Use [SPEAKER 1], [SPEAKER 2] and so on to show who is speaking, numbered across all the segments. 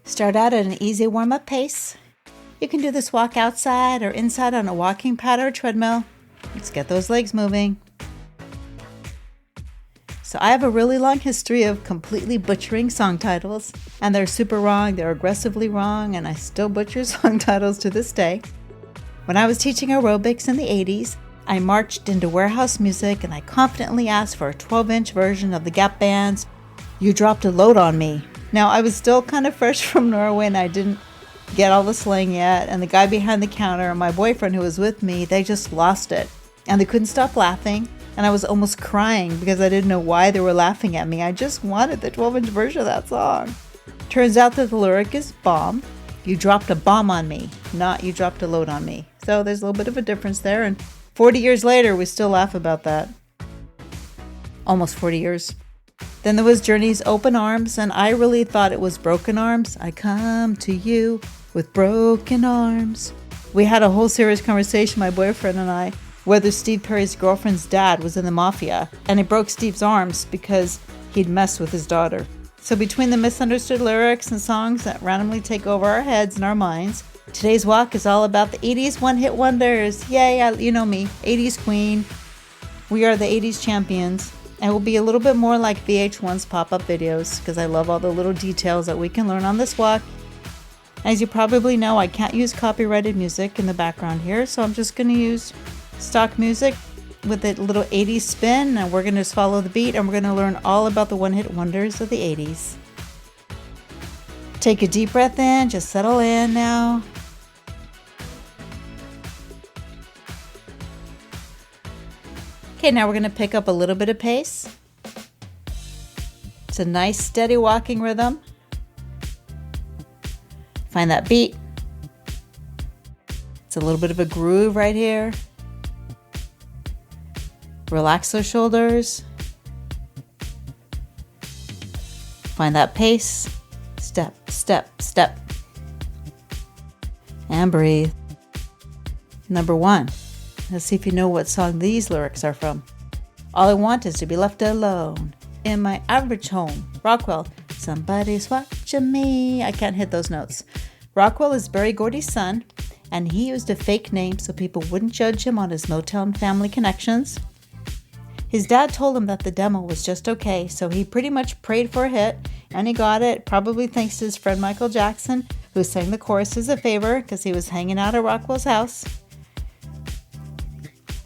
[SPEAKER 1] Start out at an easy warm-up pace. You can do this walk outside or inside on a walking pad or treadmill. Let's get those legs moving. So I have a really long history of completely butchering song titles, and they're super wrong, they're aggressively wrong, and I still butcher song titles to this day. When I was teaching aerobics in the 80s, I marched into warehouse music and I confidently asked for a 12-inch version of the Gap Band's "You Dropped a Load on Me." Now, I was still kind of fresh from Norway and I didn't get all the slang yet, and the guy behind the counter and my boyfriend who was with me, they just lost it. And they couldn't stop laughing, and I was almost crying because I didn't know why they were laughing at me. I just wanted the 12-inch version of that song. Turns out that the lyric is bomb. You dropped a bomb on me, not you dropped a load on me. So there's a little bit of a difference there, and 40 years later, we still laugh about that. Almost 40 years. Then there was Journey's Open Arms, and I really thought it was Broken Arms. I come to you with broken arms. We had a whole serious conversation, my boyfriend and I, whether Steve Perry's girlfriend's dad was in the mafia, and he broke Steve's arms because he'd messed with his daughter. So between the misunderstood lyrics and songs that randomly take over our heads and our minds, today's walk is all about the 80s one-hit wonders. Yay, you know me, 80s queen. We are the 80s champions. And we'll be a little bit more like VH1's pop-up videos because I love all the little details that we can learn on this walk. As you probably know, I can't use copyrighted music in the background here, so I'm just going to use stock music with a little 80s spin, and we're going to just follow the beat, and we're going to learn all about the one-hit wonders of the 80s. Take a deep breath in, just settle in now. Okay, now we're going to pick up a little bit of pace. It's a nice steady walking rhythm. Find that beat. It's a little bit of a groove right here. Relax those shoulders. Find that pace. Step, step, step. And breathe. Number 1. Let's see if you know what song these lyrics are from. All I want is to be left alone in my average home. Rockwell, somebody's watching me. I can't hit those notes. Rockwell is Berry Gordy's son, and he used a fake name so people wouldn't judge him on his Motown family connections. His dad told him that the demo was just okay, so he pretty much prayed for a hit, and he got it, probably thanks to his friend Michael Jackson, who sang the chorus as a favor because he was hanging out at Rockwell's house.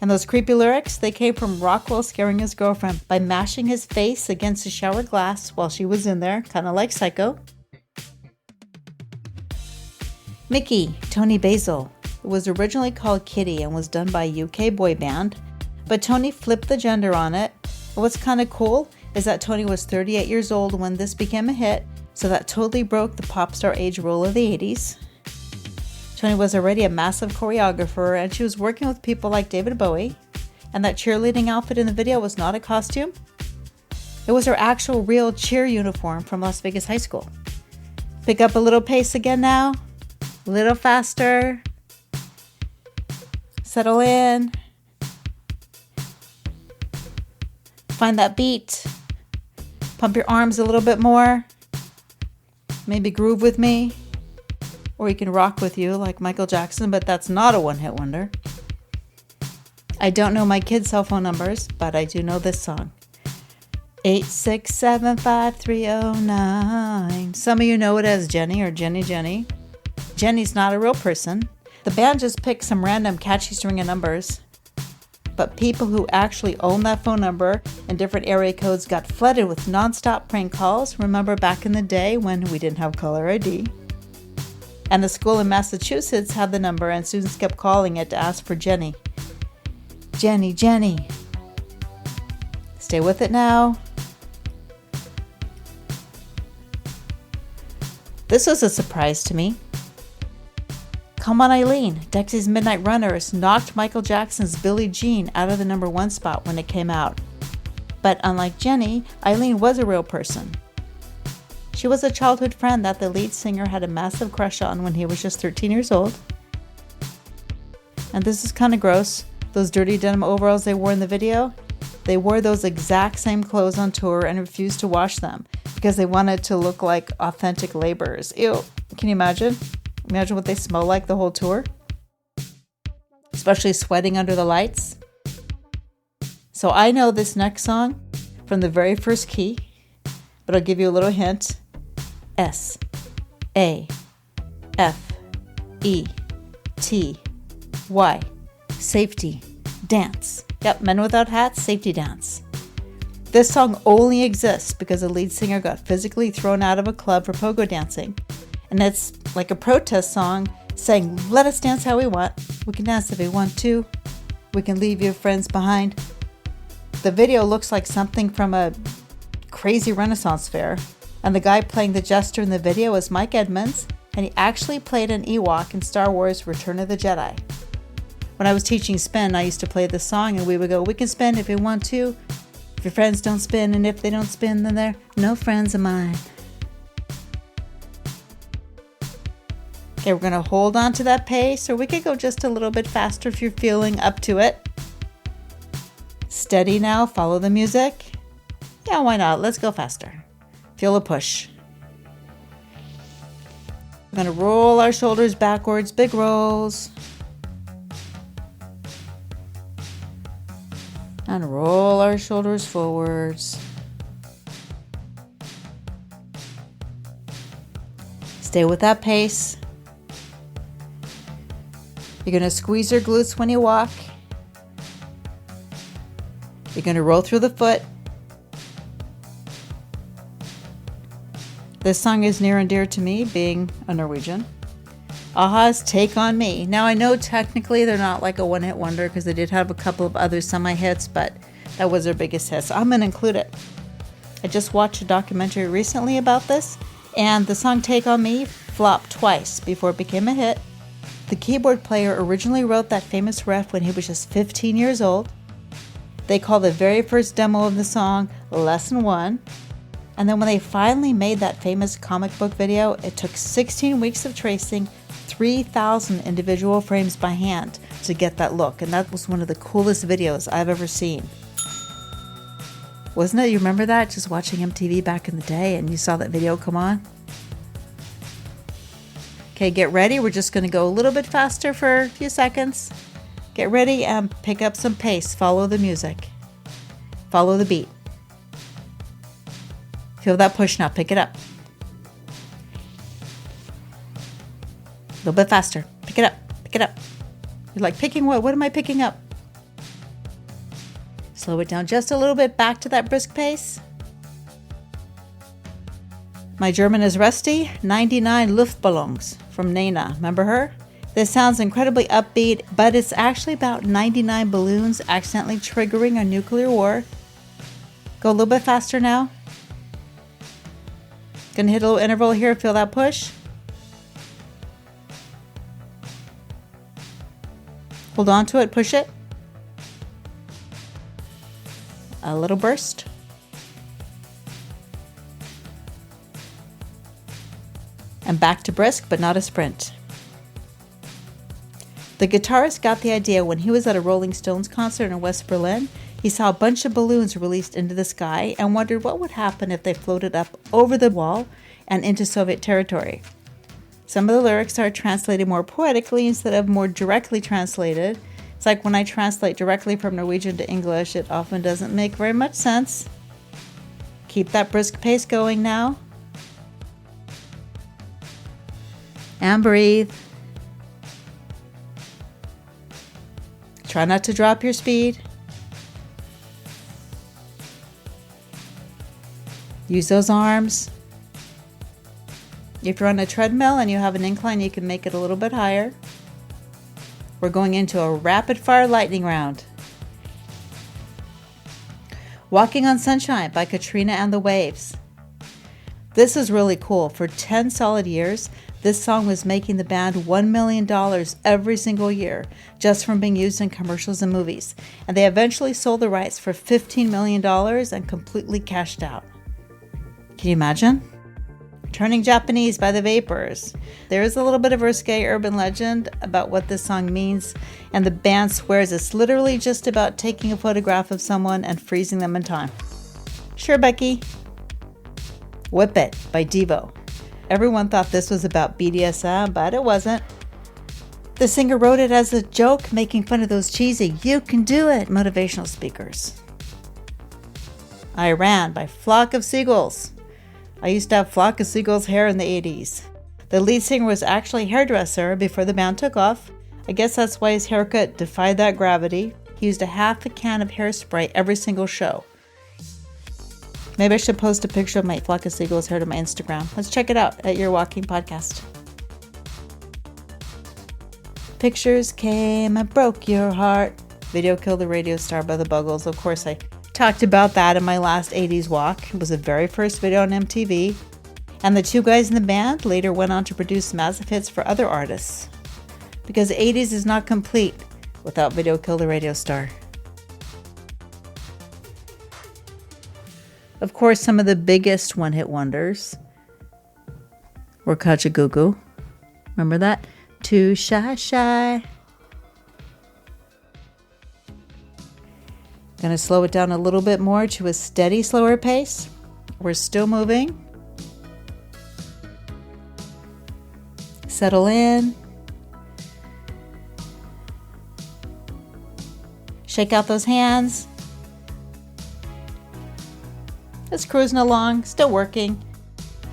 [SPEAKER 1] And those creepy lyrics, they came from Rockwell scaring his girlfriend by mashing his face against the shower glass while she was in there, kind of like Psycho. Mickey, Tony Basil. It was originally called Kitty and was done by a UK boy band, but Tony flipped the gender on it. And what's kind of cool is that Tony was 38 years old when this became a hit, so that totally broke the pop star age rule of the 80s. Tony was already a massive choreographer, and she was working with people like David Bowie, and that cheerleading outfit in the video was not a costume. It was her actual real cheer uniform from Las Vegas High School. Pick up a little pace again now, a little faster. Settle in. Find that beat. Pump your arms a little bit more. Maybe groove with me. Or you can rock with you like Michael Jackson, but that's not a one-hit wonder. I don't know my kids' cell phone numbers, but I do know this song. 8675309. Some of you know it as Jenny or Jenny Jenny. Jenny's not a real person. The band just picked some random catchy string of numbers. But people who actually own that phone number and different area codes got flooded with nonstop prank calls. Remember back in the day when we didn't have caller ID? And the school in Massachusetts had the number, and students kept calling it to ask for Jenny. Jenny, Jenny. Stay with it now. This was a surprise to me. Come On Eileen, Dexy's Midnight Runners, knocked Michael Jackson's Billie Jean out of the number 1 spot when it came out. But unlike Jenny, Eileen was a real person. She was a childhood friend that the lead singer had a massive crush on when he was just 13 years old. And this is kind of gross. Those dirty denim overalls they wore in the video, they wore those exact same clothes on tour and refused to wash them. because they wanted to look like authentic laborers. Ew, can you imagine? Imagine what they smell like the whole tour? Especially sweating under the lights. So I know this next song from the very first key, but I'll give you a little hint. S, A, F, E, T, Y. Safety, dance. Yep, Men Without Hats, safety dance. This song only exists because the lead singer got physically thrown out of a club for pogo dancing. And it's like a protest song saying, let us dance how we want. We can dance if we want to. We can leave your friends behind. The video looks like something from a crazy Renaissance fair. And the guy playing the jester in the video is Mike Edmonds. And he actually played an Ewok in Star Wars Return of the Jedi. When I was teaching spin, I used to play this song and we would go, we can spin if we want to. If your friends don't spin, and if they don't spin, then they're no friends of mine. Okay, we're going to hold on to that pace, or we could go just a little bit faster if you're feeling up to it. Steady now, follow the music. Yeah, why not? Let's go faster. Feel a push. We're going to roll our shoulders backwards, big rolls. And roll our shoulders forwards. Stay with that pace. You're going to squeeze your glutes when you walk. You're going to roll through the foot. This song is near and dear to me, being a Norwegian. Aha's Take On Me. Now I know technically they're not like a one-hit wonder because they did have a couple of other semi-hits, but that was their biggest hit, so I'm going to include it. I just watched a documentary recently about this, and the song Take On Me flopped twice before it became a hit. The keyboard player originally wrote that famous riff when he was just 15 years old. They called the very first demo of the song Lesson 1. And then when they finally made that famous comic book video, it took 16 weeks of tracing 3,000 individual frames by hand to get that look. And that was one of the coolest videos I've ever seen. Wasn't it? You remember that? Just watching MTV back in the day and you saw that video come on? Okay, get ready. We're just going to go a little bit faster for a few seconds. Get ready and pick up some pace. Follow the music. Follow the beat. Feel that push now. Pick it up. A little bit faster. Pick it up. Pick it up. You're like, picking what? What am I picking up? Slow it down just a little bit. Back to that brisk pace. My German is rusty. 99 Luftballons from Nena. Remember her? This sounds incredibly upbeat, but it's actually about 99 balloons accidentally triggering a nuclear war. Go a little bit faster now. Gonna hit a little interval here. Feel that push. Hold on to it. Push it. A little burst. And back to brisk, but not a sprint. The guitarist got the idea when he was at a Rolling Stones concert in West Berlin. He saw a bunch of balloons released into the sky and wondered what would happen if they floated up over the wall and into Soviet territory. Some of the lyrics are translated more poetically instead of more directly translated. It's like when I translate directly from Norwegian to English, it often doesn't make very much sense. Keep that brisk pace going now. And breathe. Try not to drop your speed. Use those arms. If you're on a treadmill and you have an incline, you can make it a little bit higher. We're going into a rapid fire lightning round. Walking on Sunshine by Katrina and the Waves. This is really cool. For 10 solid years, this song was making the band $1 million every single year just from being used in commercials and movies. And they eventually sold the rights for $15 million and completely cashed out. Can you imagine? Turning Japanese by the Vapors. There is a little bit of risque urban legend about what this song means, and the band swears it's literally just about taking a photograph of someone and freezing them in time. Sure, Becky. Whip It by Devo. Everyone thought this was about BDSM, but it wasn't. The singer wrote it as a joke, making fun of those cheesy "you can do it" motivational speakers. I Ran by Flock of Seagulls. I used to have Flock of Seagulls hair in the 80s. The lead singer was actually a hairdresser before the band took off. I guess that's why his haircut defied that gravity. He used a half a can of hairspray every single show. Maybe I should post a picture of my Flock of Seagulls hair to my Instagram. Let's check it out at Your Walking Podcast. Pictures came and broke your heart. Video Killed the Radio Star by the Buggles. Of course, I talked about that in my last 80s walk. It was the very first video on MTV. And the two guys in the band later went on to produce massive hits for other artists. Because the 80s is not complete without Video Killed the Radio Star. Of course, some of the biggest one-hit wonders were Kajagoogoo. Remember that? Too Shy Shy. Gonna slow it down a little bit more to a steady, slower pace. We're still moving. Settle in. Shake out those hands. Just cruising along, still working,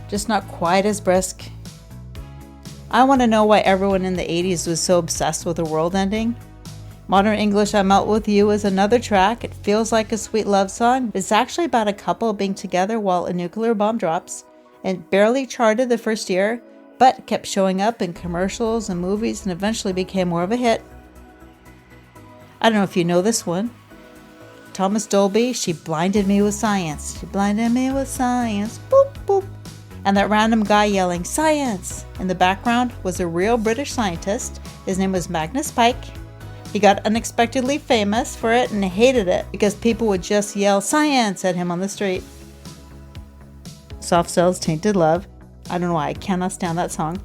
[SPEAKER 1] just not quite as brisk. I want to know why everyone in the 80s was so obsessed with the world ending. Modern English I'm Out With You is another track. It feels like a sweet love song. It's actually about a couple being together while a nuclear bomb drops. It barely charted the first year, but kept showing up in commercials and movies and eventually became more of a hit. I don't know if you know this one. Thomas Dolby, She Blinded Me With Science. She blinded me with science. Boop, boop. And that random guy yelling, "Science!" in the background was a real British scientist. His name was Magnus Pike. He got unexpectedly famous for it and hated it because people would just yell "science" at him on the street. Soft Cells, Tainted Love. I don't know why I cannot stand that song.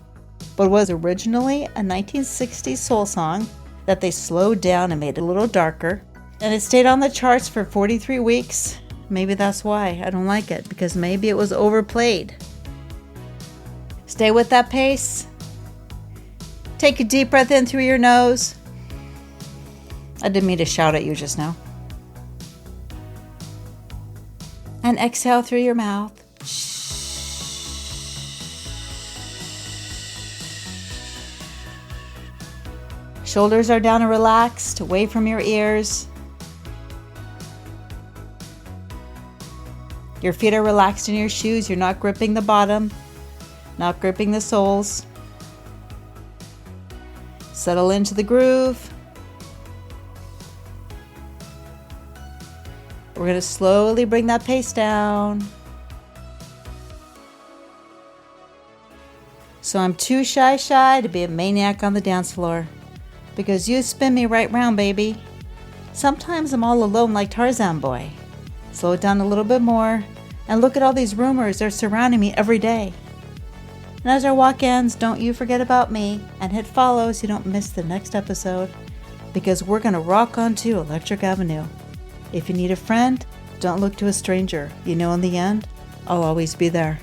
[SPEAKER 1] But it was originally a 1960s soul song that they slowed down and made a little darker. And it stayed on the charts for 43 weeks. Maybe that's why I don't like it, because maybe it was overplayed. Stay with that pace. Take a deep breath in through your nose. I didn't mean to shout at you just now. And exhale through your mouth. Shoulders are down and relaxed, away from your ears. Your feet are relaxed in your shoes. You're not gripping the bottom, not gripping the soles. Settle into the groove. We're going to slowly bring that pace down. So I'm too shy to be a maniac on the dance floor. Because you spin me right round, baby. Sometimes I'm all alone like Tarzan boy. Slow it down a little bit more. And look at all these rumors. They're surrounding me every day. And as our walk ends, don't you forget about me. And hit follow so you don't miss the next episode. Because we're going to rock on to Electric Avenue. If you need a friend, don't look to a stranger. You know in the end, I'll always be there.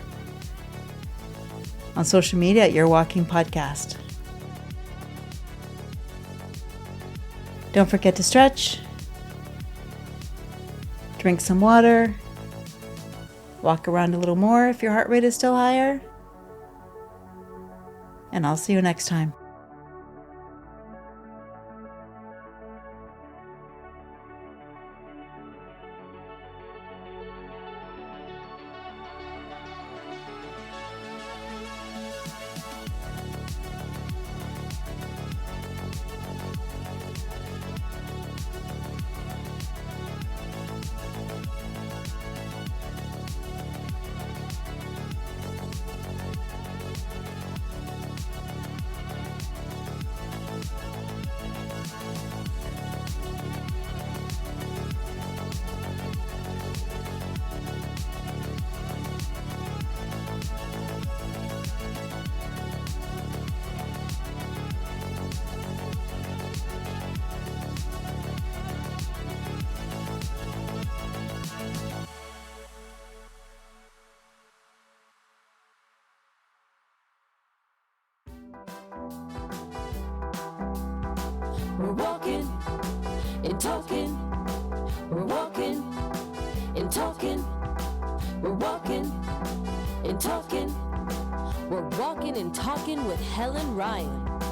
[SPEAKER 1] On social media at Your Walking Podcast. Don't forget to stretch, drink some water, walk around a little more if your heart rate is still higher, and I'll see you next time.
[SPEAKER 2] We're walking and talking. We're walking and talking. We're walking and talking. We're walking and talking with Helen Ryan.